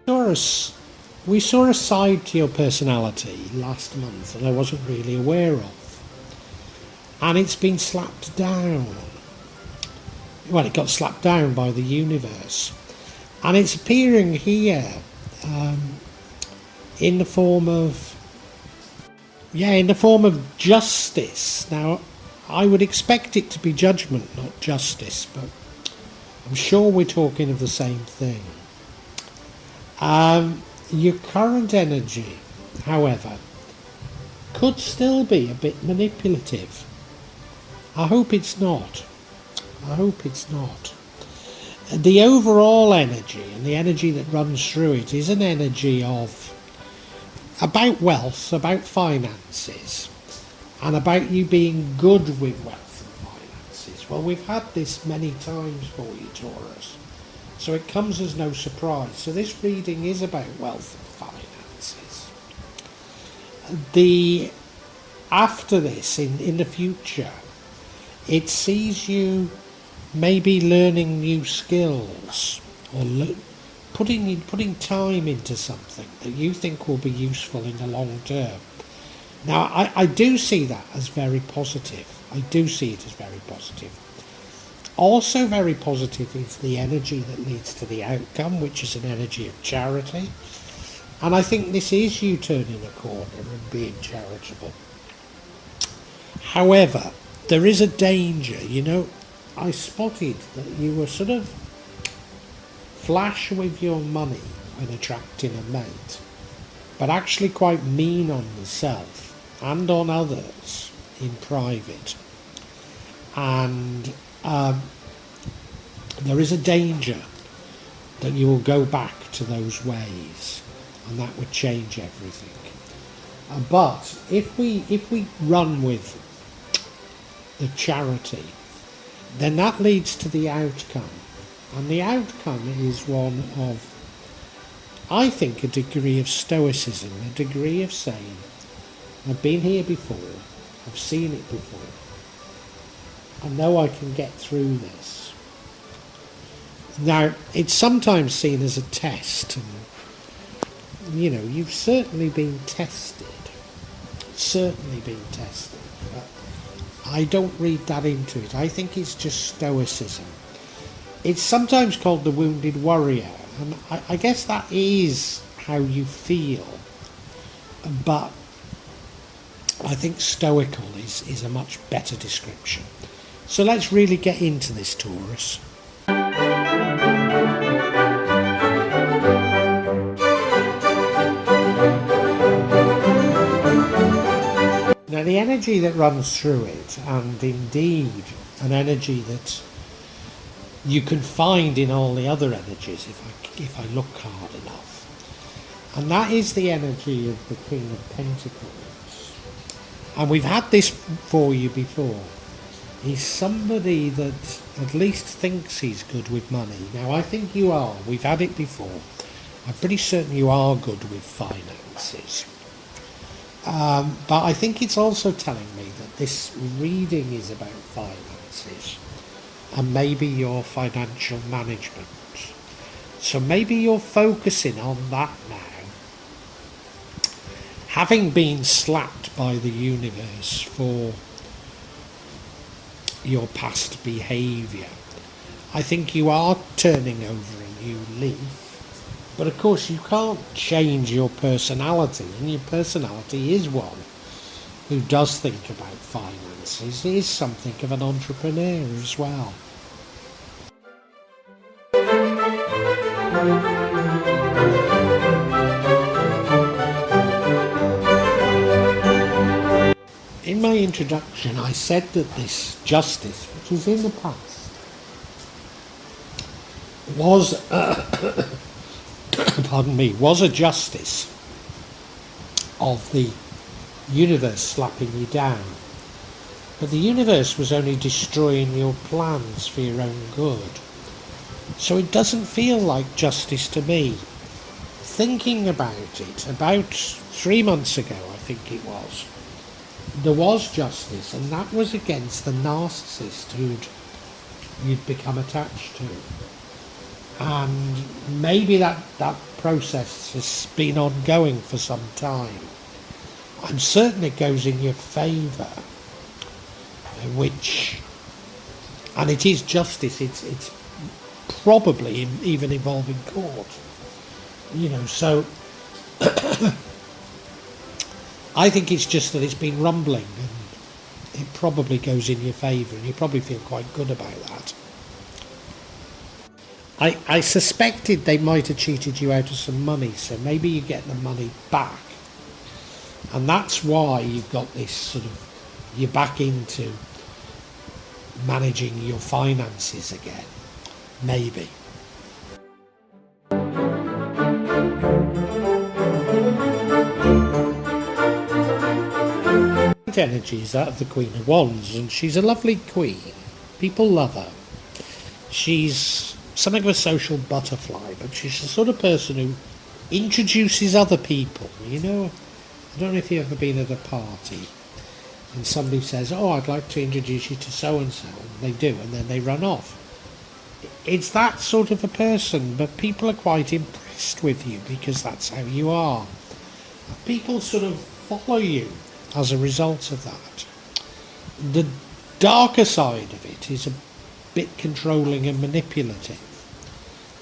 Taurus, we saw a side to your personality last month that I wasn't really aware of. And it's been slapped down. Well, it got slapped down by the universe. And it's appearing here in the form of justice. Now, I would expect it to be judgment, not justice, but I'm sure we're talking of the same thing. Your current energy, however, could still be a bit manipulative. I hope it's not. I hope it's not. The overall energy, and the energy that runs through it, is an energy of about wealth, about finances, and about you being good with wealth and finances. Well, we've had this many times for you, Taurus, so it comes as no surprise. So this reading is about wealth and finances. After this, in the future, it sees you maybe learning new skills, or putting time into something that you think will be useful in the long term. Now, I do see that as very positive. I do see it as very positive. Also very positive is the energy that leads to the outcome, which is an energy of charity. And I think this is you turning a corner and being charitable. However, there is a danger. You know, I spotted that you were sort of flash with your money when attracting a mate, but actually quite mean on yourself and on others in private. And there is a danger that you will go back to those ways, and that would change everything. But if we run with the charity, then that leads to the outcome. And the outcome is one of, I think, a degree of stoicism, a degree of saying, I've been here before, I've seen it before, I know I can get through this. Now, it's sometimes seen as a test, and, you know, you've certainly been tested, but I don't read that into it. I think it's just stoicism. It's sometimes called the wounded warrior, and I guess that is how you feel, but I think stoical is a much better description. So let's really get into this, Taurus. Now, the energy that runs through it, and indeed an energy that you can find in all the other energies if I look hard enough, and that is the energy of the King of Pentacles. And we've had this for you before. He's somebody that at least thinks he's good with money. Now, I think you are. We've had it before. I'm pretty certain you are good with finances. But I think it's also telling me that this reading is about finances and maybe your financial management. So maybe you're focusing on that now. Having been slapped by the universe for your past behaviour, I think you are turning over a new leaf. But of course you can't change your personality, and your personality is one who does think about finances, is something of an entrepreneur as well. In my introduction, I said that this justice, which is in the past, was was a justice of the universe slapping you down. But the universe was only destroying your plans for your own good. So it doesn't feel like justice to me. Thinking about it, about 3 months ago, I think it was, there was justice, and that was against the narcissist you'd become attached to. And maybe that process has been ongoing for some time. I'm certain it goes in your favour, and it is justice. It's probably even involving court. So I think it's just that it's been rumbling, and it probably goes in your favour, and you probably feel quite good about that. I suspected they might have cheated you out of some money, so maybe you get the money back. And that's why you've got this sort of, you're back into managing your finances again. Maybe. Energy is that of the Queen of Wands, and she's a lovely queen. People love her. She's something of a social butterfly, but she's the sort of person who introduces other people. I don't know if you've ever been at a party and somebody says, "Oh, I'd like to introduce you to so-and-so," and they do, and then they run off. It's that sort of a person, but people are quite impressed with you because that's how you are. People sort of follow you as a result of that. The darker side of it is a bit controlling and manipulative,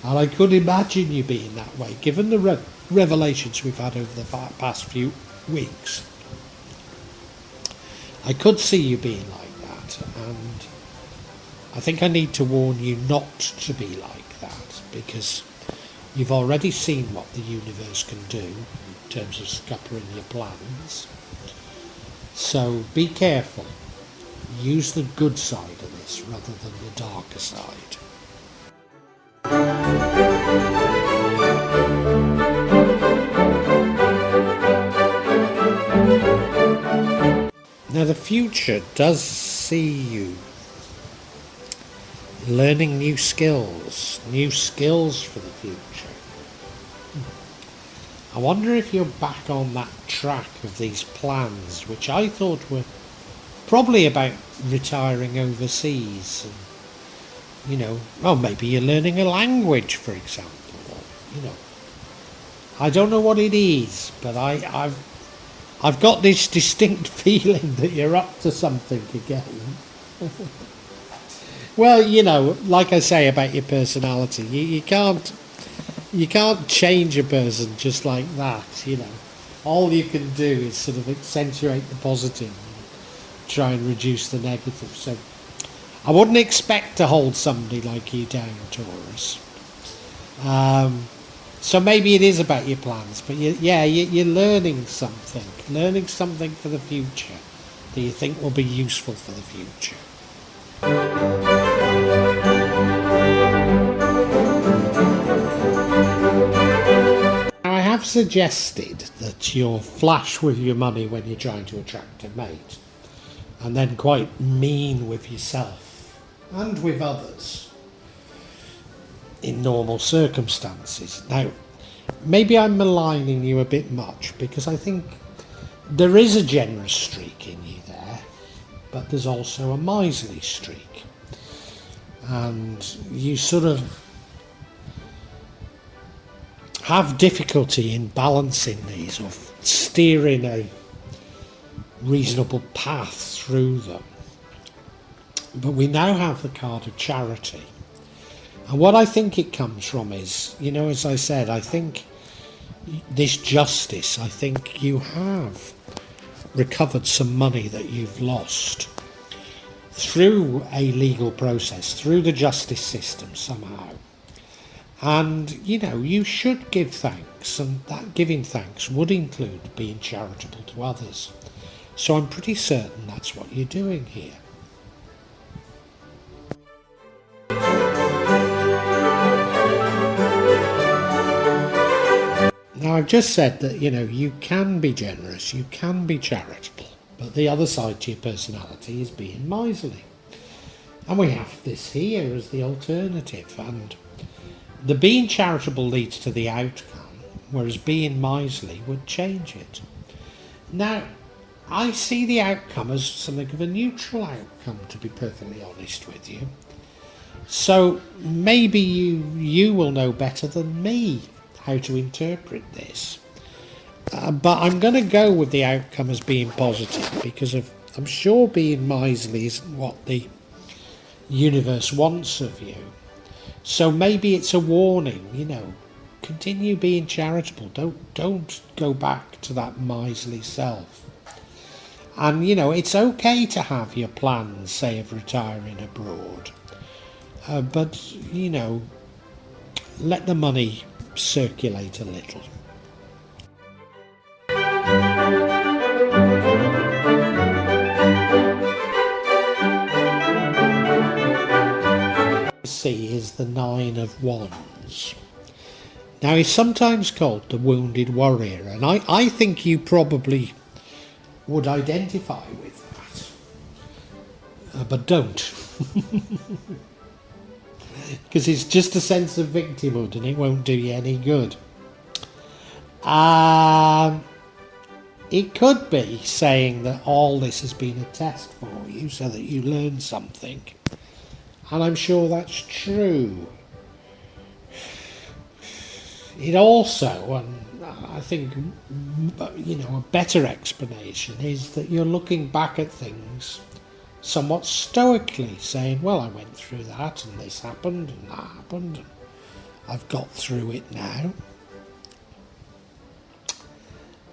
and I could imagine you being that way given the revelations we've had over the past few weeks. I could see you being like that, and I think I need to warn you not to be like that, because you've already seen what the universe can do in terms of scuppering your plans. So be careful. Use the good side of this rather than the darker side. Now the future does see you learning new skills for the future. I wonder if you're back on that track of these plans, which I thought were probably about retiring overseas, and maybe you're learning a language, for example. I don't know what it is, but I've got this distinct feeling that you're up to something again. Well, like I say about your personality, you can't change a person just like that. All you can do is sort of accentuate the positive and try and reduce the negative. So I wouldn't expect to hold somebody like you down, Taurus. So maybe it is about your plans, but you're learning something for the future that you think will be useful for the future. Now, I have suggested that you're flash with your money when you're trying to attract a mate, and then quite mean with yourself and with others in normal circumstances. Now, maybe I'm maligning you a bit much, because I think there is a generous streak in you there, but there's also a miserly streak, and you sort of have difficulty in balancing these or steering a reasonable path through them. But we now have the card of charity, and what I think it comes from is, as I said, I think this justice, I think you have recovered some money that you've lost through a legal process, through the justice system somehow. And, you should give thanks, and that giving thanks would include being charitable to others. So I'm pretty certain that's what you're doing here. Now, I've just said that, you can be generous, you can be charitable, but the other side to your personality is being miserly. And we have this here as the alternative, and the being charitable leads to the outcome, whereas being miserly would change it. Now, I see the outcome as something of a neutral outcome, to be perfectly honest with you. So maybe you will know better than me how to interpret this. But I'm going to go with the outcome as being positive, because I'm sure being miserly isn't what the universe wants of you. So maybe it's a warning, continue being charitable. Don't go back to that miserly self. And, it's okay to have your plans, say, of retiring abroad. But, let the money circulate a little. See is the Nine of Wands. Now, he's sometimes called the wounded warrior, and I think you probably would identify with that. But don't. Because it's just a sense of victimhood and it won't do you any good. It could be saying that all this has been a test for you so that you learn something. And I'm sure that's true. It also, and I think, a better explanation is that you're looking back at things somewhat stoically, saying, well, I went through that and this happened and that happened and I've got through it now.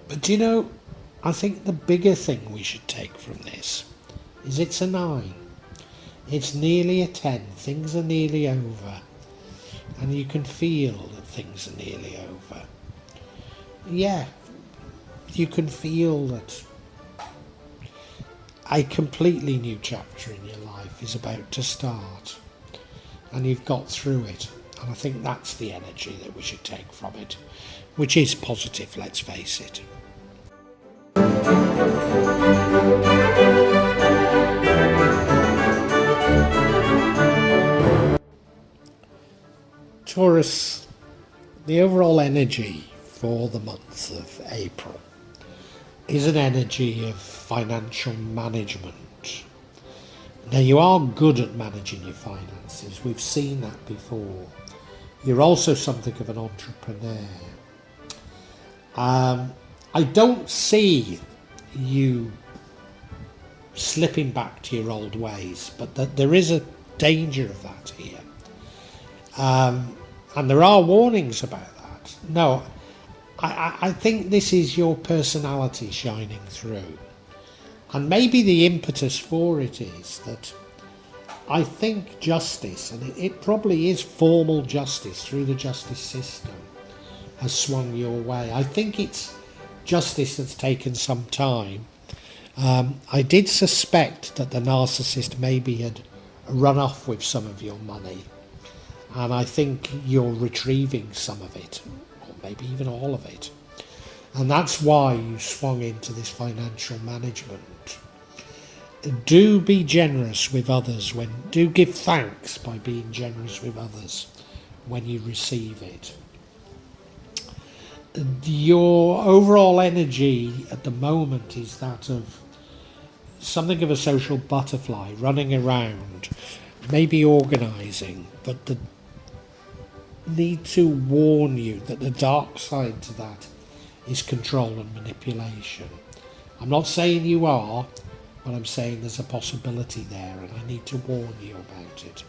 But I think the bigger thing we should take from this is it's a 9. It's nearly a 10. Things are nearly over. And you can feel that things are nearly over. Yeah, you can feel that a completely new chapter in your life is about to start. And you've got through it. And I think that's the energy that we should take from it. Which is positive, let's face it. Taurus, the overall energy for the month of April is an energy of financial management. Now, you are good at managing your finances. We've seen that before. You're also something of an entrepreneur. I don't see you slipping back to your old ways, but there is a danger of that here. And there are warnings about that. No, I think this is your personality shining through. And maybe the impetus for it is that I think justice, and it probably is formal justice through the justice system, has swung your way. I think it's justice that's taken some time. I did suspect that the narcissist maybe had run off with some of your money. And I think you're retrieving some of it, or maybe even all of it. And that's why you swung into this financial management. Do be generous with others. Do give thanks by being generous with others when you receive it. Your overall energy at the moment is that of something of a social butterfly, running around, maybe organising, but the need to warn you that the dark side to that is control and manipulation. I'm not saying you are, but I'm saying there's a possibility there, and I need to warn you about it.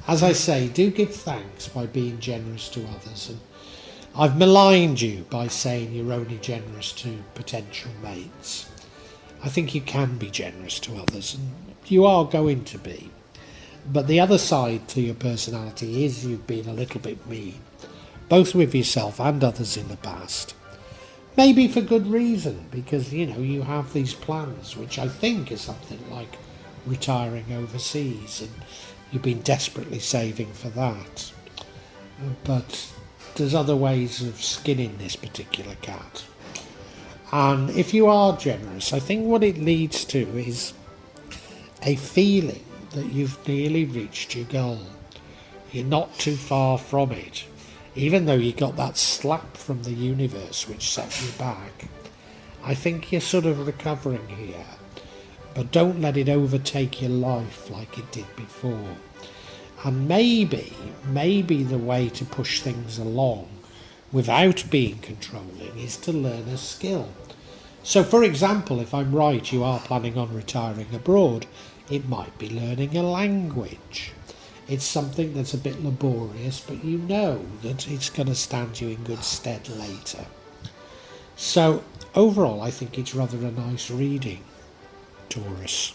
As I say, do give thanks by being generous to others. And I've maligned you by saying you're only generous to potential mates. I think you can be generous to others, and you are going to be. But the other side to your personality is you've been a little bit mean, both with yourself and others in the past. Maybe for good reason, because, you have these plans, which I think is something like retiring overseas, and you've been desperately saving for that. But there's other ways of skinning this particular cat. And if you are generous, I think what it leads to is a feeling that you've nearly reached your goal. You're not too far from it. Even though you got that slap from the universe which set you back, I think you're sort of recovering here, but don't let it overtake your life like it did before. And maybe the way to push things along without being controlling is to learn a skill. So for example, if I'm right, you are planning on retiring abroad, it might be learning a language. It's something that's a bit laborious, but you know that it's going to stand you in good stead later. So overall, I think it's rather a nice reading, Taurus.